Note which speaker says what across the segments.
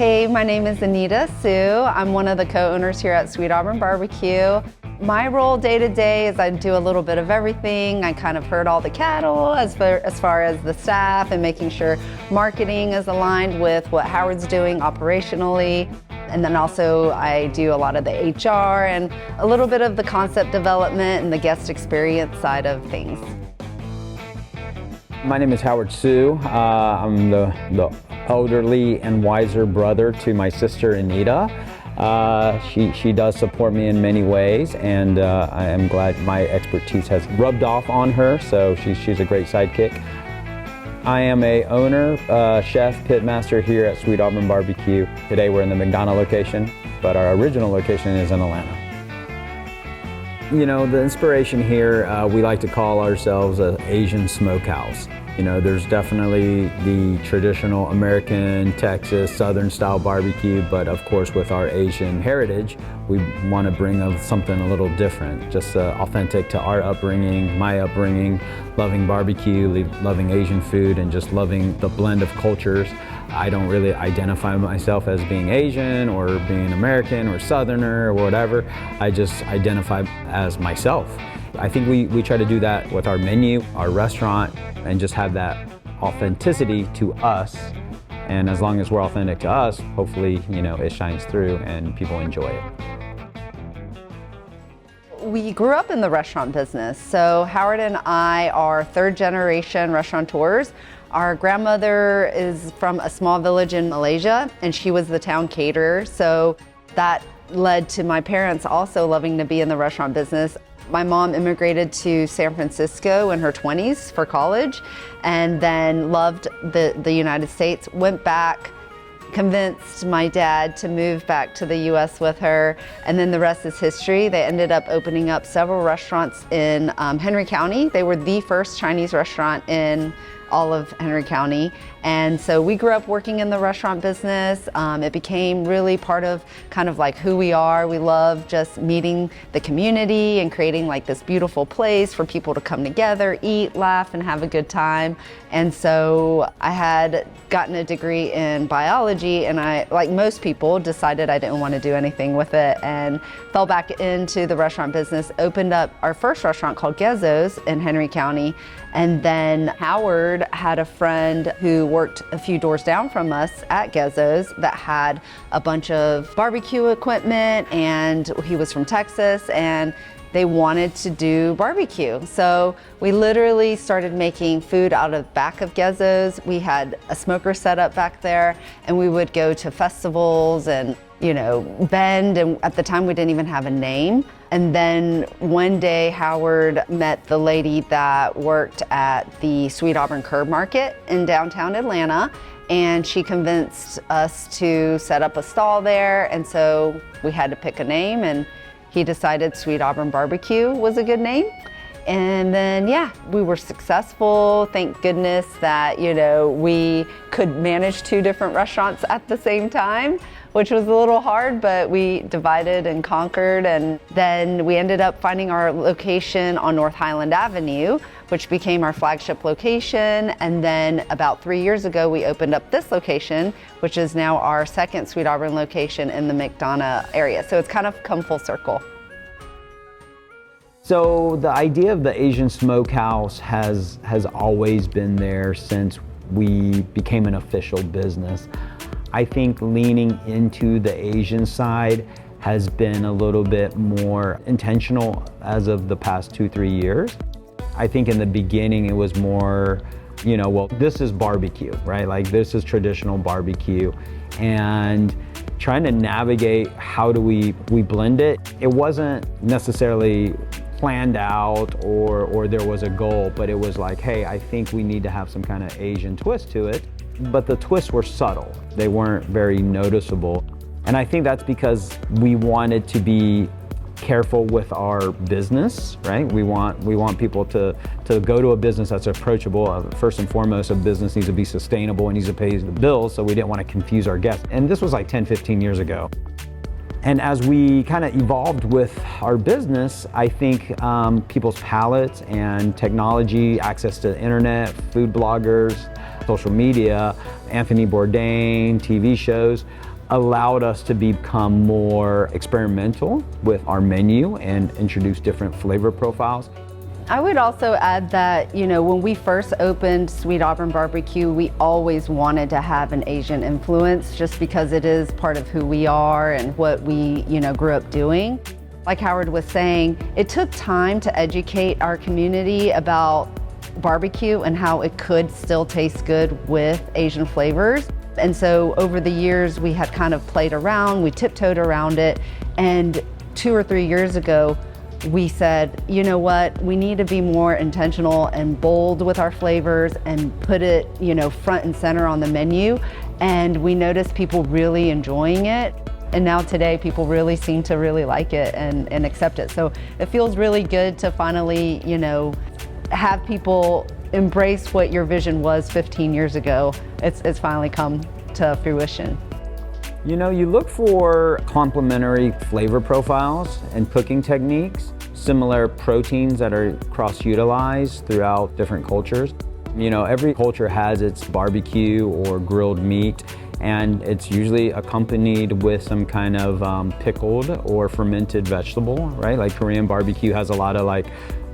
Speaker 1: Hey, my name is Anita Hsu. I'm one of the co-owners here at Sweet Auburn BBQ. My role day to day is I do a little bit of everything. I kind of herd all the cattle as far as the staff and making sure marketing is aligned with what Howard's doing operationally. And then also I do a lot of the HR and a little bit of the concept development and the guest experience side of things.
Speaker 2: My name is Howard Hsu. I'm the elderly and wiser brother to my sister Anita. She does support me in many ways, and I am glad my expertise has rubbed off on her, so she's a great sidekick. I am a owner, chef, pitmaster here at Sweet Auburn BBQ. Today we're in the McDonough location, but our original location is in Atlanta. You know, the inspiration here, we like to call ourselves an Asian smokehouse. You know, there's definitely the traditional American, Texas, Southern style barbecue, but of course with our Asian heritage, we want to bring something a little different, just authentic to our upbringing, my upbringing, loving barbecue, loving Asian food, and just loving the blend of cultures. I don't really identify myself as being Asian or being American or Southerner or whatever. I just identify as myself. I think we try to do that with our menu, our restaurant, and just have that authenticity to us. And as long as we're authentic to us, hopefully, you know, it shines through and people enjoy it.
Speaker 1: We grew up in the restaurant business, so Howard and I are third generation restaurateurs. Our grandmother is from a small village in Malaysia, and she was the town caterer, so that led to my parents also loving to be in the restaurant business. My mom immigrated to San Francisco in her 20s for college, and then loved the United States, went back, convinced my dad to move back to the US with her, and then the rest is history. They ended up opening up several restaurants in Henry County. They were the first Chinese restaurant in all of Henry County. And so we grew up working in the restaurant business. It became really part of kind of like who we are. We love just meeting the community and creating like this beautiful place for people to come together, eat, laugh, and have a good time. And so I had gotten a degree in biology, and I, like most people, decided I didn't want to do anything with it and fell back into the restaurant business, opened up our first restaurant called Gezzo's in Henry County. And then Howard had a friend who worked a few doors down from us at Gezzo's that had a bunch of barbecue equipment, and he was from Texas, and they wanted to do barbecue. So we literally started making food out of back of Gezzo's. We had a smoker set up back there, and we would go to festivals and, you know, Bend, and at the time we didn't even have a name. And then one day Howard met the lady that worked at the Sweet Auburn Curb Market in downtown Atlanta, and she convinced us to set up a stall there, and so we had to pick a name, and he decided Sweet Auburn BBQ was a good name. And then, yeah, we were successful. Thank goodness that, you know, we could manage two different restaurants at the same time, which was a little hard, but we divided and conquered. And then we ended up finding our location on North Highland Avenue, which became our flagship location. And then about 3 years ago, we opened up this location, which is now our second Sweet Auburn location in the McDonough area. So it's kind of come full circle.
Speaker 2: So the idea of the Asian smokehouse has always been there since we became an official business. I think leaning into the Asian side has been a little bit more intentional as of the past 2-3 years. I think in the beginning it was more, you know, well, this is barbecue, right? Like this is traditional barbecue, and trying to navigate how do we blend it. It wasn't necessarily planned out or there was a goal, but it was like, hey, I think we need to have some kind of Asian twist to it. But the twists were subtle. They weren't very noticeable. And I think that's because we wanted to be careful with our business, right? We want people to go to a business that's approachable. First and foremost, a business needs to be sustainable and needs to pay the bills, so we didn't want to confuse our guests. And this was like 10-15 years ago. And as we kind of evolved with our business, I think people's palates and technology, access to the internet, food bloggers, social media, Anthony Bourdain, TV shows, allowed us to become more experimental with our menu and introduce different flavor profiles.
Speaker 1: I would also add that, when we first opened Sweet Auburn BBQ, we always wanted to have an Asian influence just because it is part of who we are and what we, grew up doing. Like Howard was saying, it took time to educate our community about barbecue and how it could still taste good with Asian flavors. And so over the years, we had kind of played around, we tiptoed around it, and 2 or 3 years ago, we said, you know what, we need to be more intentional and bold with our flavors and put it, front and center on the menu. And we noticed people really enjoying it. And now today, people really seem to really like it and accept it. So it feels really good to finally, have people embrace what your vision was 15 years ago. It's finally come to fruition.
Speaker 2: You look for complementary flavor profiles and cooking techniques, similar proteins that are cross-utilized throughout different cultures. Every culture has its barbecue or grilled meat, and it's usually accompanied with some kind of pickled or fermented vegetable, right? Like Korean barbecue has a lot of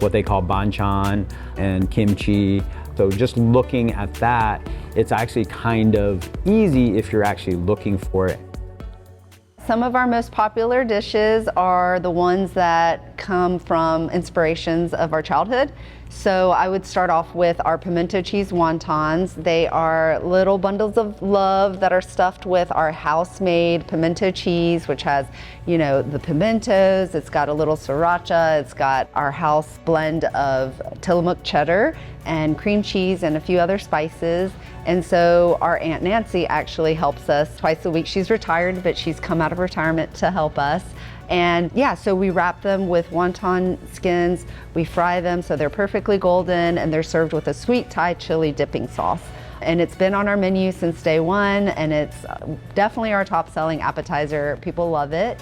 Speaker 2: what they call banchan and kimchi. So just looking at that, it's actually kind of easy if you're actually looking for it.
Speaker 1: Some of our most popular dishes are the ones that come from inspirations of our childhood. So I would start off with our pimento cheese wontons. They are little bundles of love that are stuffed with our house-made pimento cheese, which has, the pimentos, it's got a little sriracha, it's got our house blend of Tillamook cheddar and cream cheese and a few other spices. And so our Aunt Nancy actually helps us twice a week. She's retired, but she's come out of retirement to help us. And so we wrap them with wonton skins, we fry them so they're perfectly golden, and they're served with a sweet Thai chili dipping sauce. And it's been on our menu since day one, and it's definitely our top selling appetizer. People love it.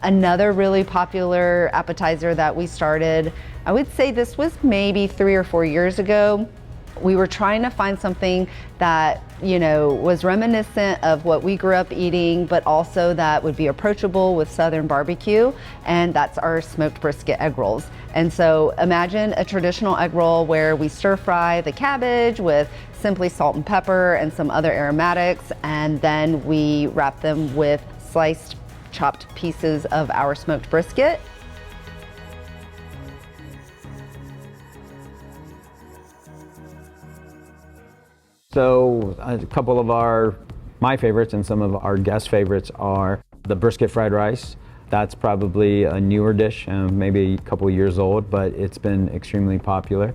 Speaker 1: Another really popular appetizer that we started, I would say this was maybe 3 or 4 years ago. We were trying to find something that, was reminiscent of what we grew up eating, but also that would be approachable with Southern barbecue, and that's our smoked brisket egg rolls. And so imagine a traditional egg roll where we stir fry the cabbage with simply salt and pepper and some other aromatics, and then we wrap them with sliced chopped pieces of our smoked brisket.
Speaker 2: So a couple of my favorites and some of our guest favorites are the brisket fried rice. That's probably a newer dish, maybe a couple years old, but it's been extremely popular.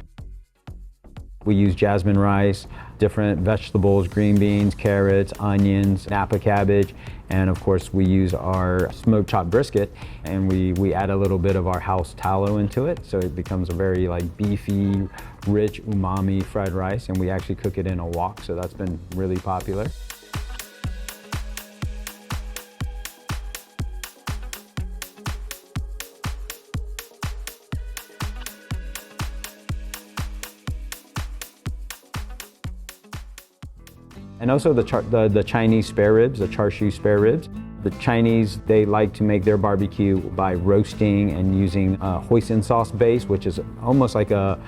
Speaker 2: We use jasmine rice, different vegetables, green beans, carrots, onions, Napa cabbage, and of course we use our smoked chopped brisket, and we add a little bit of our house tallow into it, so it becomes a very beefy, rich, umami fried rice, and we actually cook it in a wok, so that's been really popular. And also the Chinese spare ribs, the char siu spare ribs. The Chinese, they like to make their barbecue by roasting and using a hoisin sauce base, which is almost like a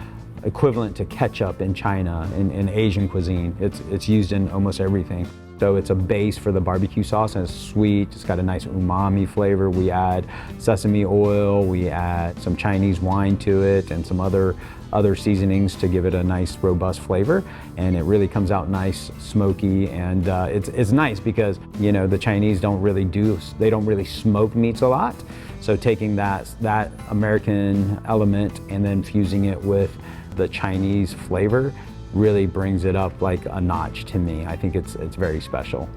Speaker 2: equivalent to ketchup in China, in Asian cuisine. It's used in almost everything. So it's a base for the barbecue sauce, and it's sweet. It's got a nice umami flavor. We add sesame oil, we add some Chinese wine to it, and some other seasonings to give it a nice robust flavor, and it really comes out nice, smoky, and it's nice because the Chinese don't really smoke meats a lot. So taking that American element and then fusing it with the Chinese flavor really brings it up like a notch to me. I think it's very special.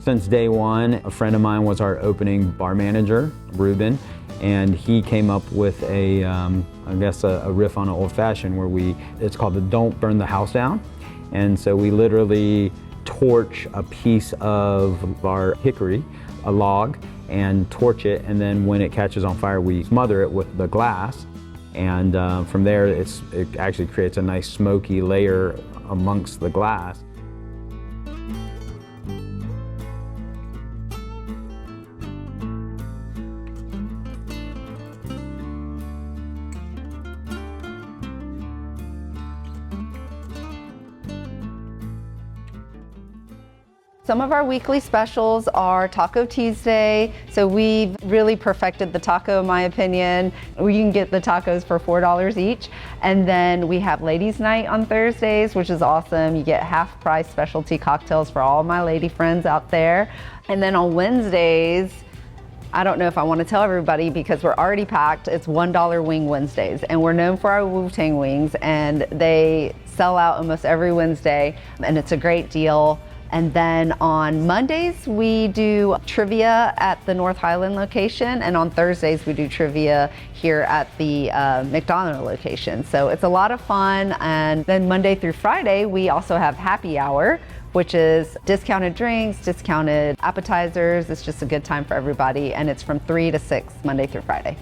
Speaker 2: Since day one, a friend of mine was our opening bar manager, Ruben, and he came up with a riff on an old fashioned where it's called the Don't Burn the House Down. And so we literally torch a piece of our hickory, a log, and torch it, and then when it catches on fire, we smother it with the glass. And from there, it actually creates a nice smoky layer amongst the glass.
Speaker 1: Some of our weekly specials are Taco Tuesday. So we've really perfected the taco, in my opinion. You can get the tacos for $4 each. And then we have Ladies Night on Thursdays, which is awesome. You get half price specialty cocktails for all my lady friends out there. And then on Wednesdays, I don't know if I want to tell everybody because we're already packed. It's $1 Wing Wednesdays, and we're known for our Wu-Tang wings, and they sell out almost every Wednesday, and it's a great deal. And then on Mondays, we do trivia at the North Highland location, and on Thursdays, we do trivia here at the McDonough location. So it's a lot of fun. And then Monday through Friday, we also have happy hour, which is discounted drinks, discounted appetizers. It's just a good time for everybody, and it's from 3 to 6, Monday through Friday.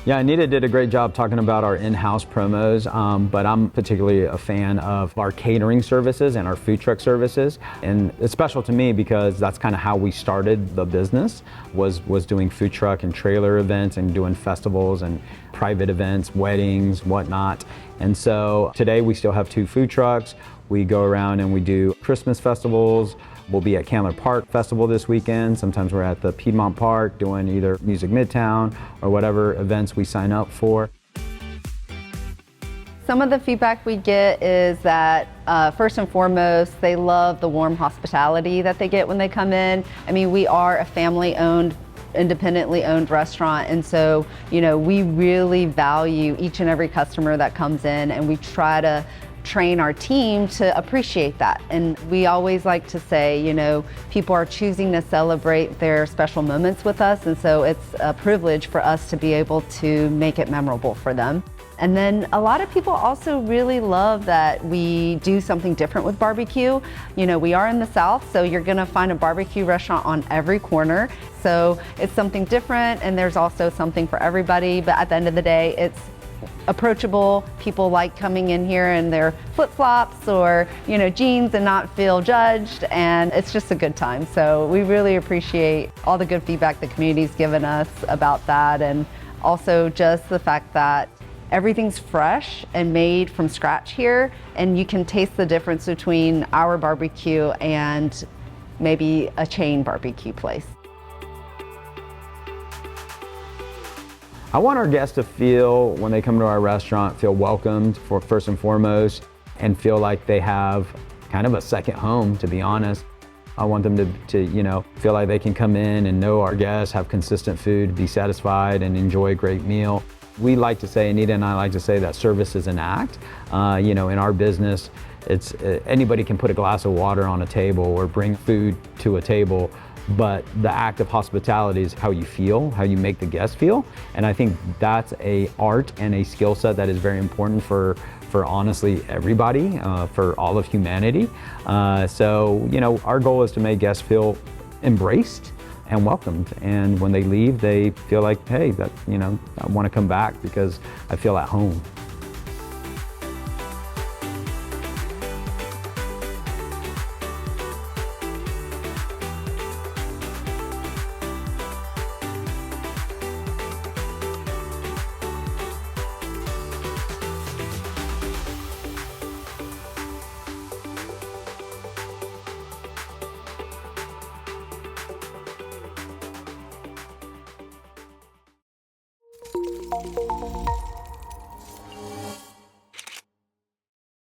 Speaker 2: Yeah, Anita did a great job talking about our in-house promos, but I'm particularly a fan of our catering services and our food truck services. And it's special to me because that's kind of how we started the business, was doing food truck and trailer events and doing festivals and private events, weddings, whatnot. And so today we still have 2 food trucks. We go around and we do Christmas festivals. We'll be at Candler Park Festival this weekend. Sometimes we're at the Piedmont Park doing either Music Midtown or whatever events we sign up for.
Speaker 1: Some of the feedback we get is that first and foremost, they love the warm hospitality that they get when they come in. I mean, we are a family-owned, independently owned restaurant, and so we really value each and every customer that comes in, and we try to train our team to appreciate that. And we always like to say, people are choosing to celebrate their special moments with us, and so it's a privilege for us to be able to make it memorable for them. And then a lot of people also really love that we do something different with barbecue. We are in the South, so you're gonna find a barbecue restaurant on every corner. So it's something different, and there's also something for everybody, but at the end of the day, it's approachable. People like coming in here in their flip-flops or jeans and not feel judged, and it's just a good time. So we really appreciate all the good feedback the community's given us about that, and also just the fact that everything's fresh and made from scratch here, and you can taste the difference between our barbecue and maybe a chain barbecue place.
Speaker 2: I want our guests to feel, when they come to our restaurant, feel welcomed first and foremost, and feel like they have kind of a second home, to be honest. I want them to feel like they can come in and know our guests, have consistent food, be satisfied, and enjoy a great meal. We like to say, Anita and I like to say, that service is an act. In our business, it's anybody can put a glass of water on a table or bring food to a table, but the act of hospitality is how you feel, how you make the guest feel. And I think that's an art and a skill set that is very important for honestly everybody, for all of humanity. So our goal is to make guests feel embraced and welcomed. And when they leave, they feel like, hey, I want to come back because I feel at home.